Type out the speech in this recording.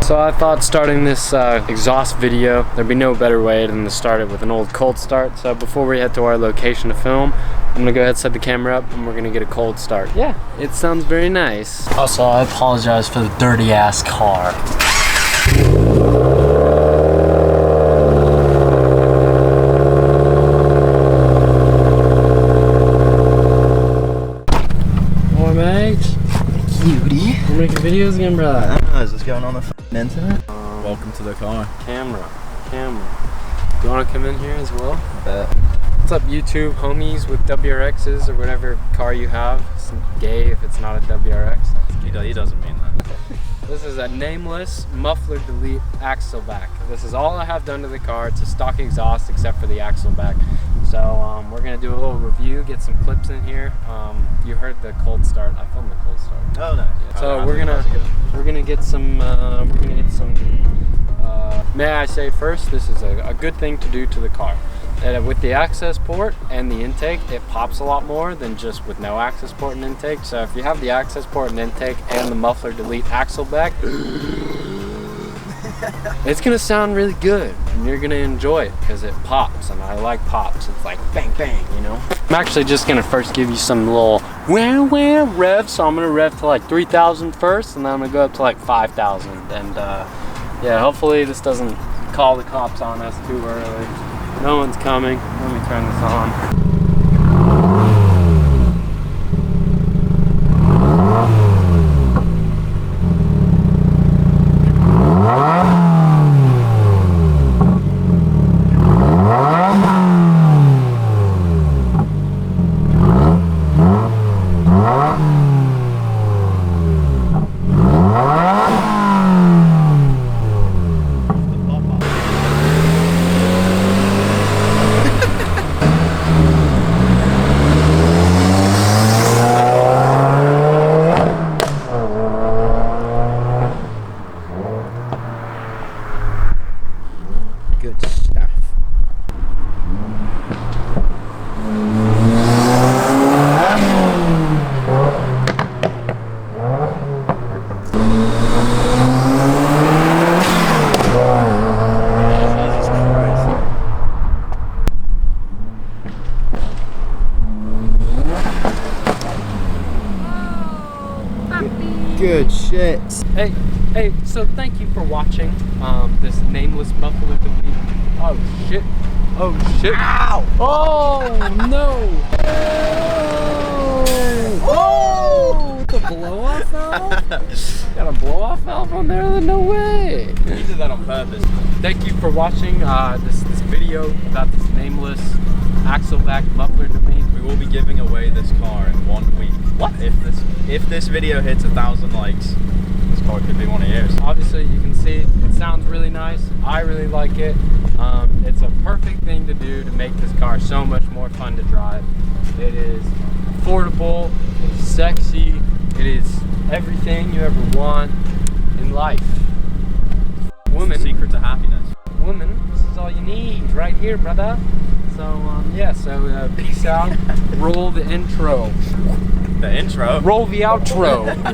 So I thought starting this exhaust video, there'd be no better way than to start it with an old cold start. So before we head to our location to film, I'm gonna go ahead and set the camera up and we're gonna get a cold start. Yeah, it sounds very nice. Also, I apologize for the dirty ass car. More mates. Cutie. We're making videos again, brother. I don't know, is this going on the internet? Welcome to the car. Camera. Do you want to come in here as well? I bet. What's up, YouTube homies with WRXs or whatever car you have? It's gay if it's not a WRX. He doesn't mean that. This is a Namless Muffler Delete axle back. This is all I have done to the car. It's a stock exhaust except for the axle back. So we're gonna do a little review, get some clips in here. You heard the cold start. I filmed the cold start. Oh no. Yeah. So we're gonna get some. May I say first, this is a good thing to do to the car. And with the access port and the intake, it pops a lot more than just with no access port and intake. So if you have the access port and intake and the muffler delete axle back, it's gonna sound really good and you're gonna enjoy it because it pops, and I like pops. It's like bang bang, you know. I'm actually just gonna first give you some little wah rev. So I'm gonna rev to like 3,000 first, and then I'm gonna go up to like 5,000. And yeah, hopefully this doesn't call the cops on us too early. No one's coming. Let me turn this on. Good stuff. Good shit. Hey, so thank you for watching this Namless Muffler delete. Oh shit. Ow! Oh no! Oh! The blow off valve? Got a blow off valve on there? No way! You did that on purpose. Thank you for watching this video about this Namless axle back muffler delete. We will be giving away this car in 1 week. What? If this video hits 1,000 likes, this car could be one of yours. Obviously you can see it sounds really nice. I really like it. It's a perfect thing to do to make this car so much more fun to drive. It is affordable, it's sexy, it is everything you ever want in life. Woman, It's the secret to happiness. woman, this is all you need right here, brother. So yeah, so peace out. Roll the intro. The intro. Roll the outro.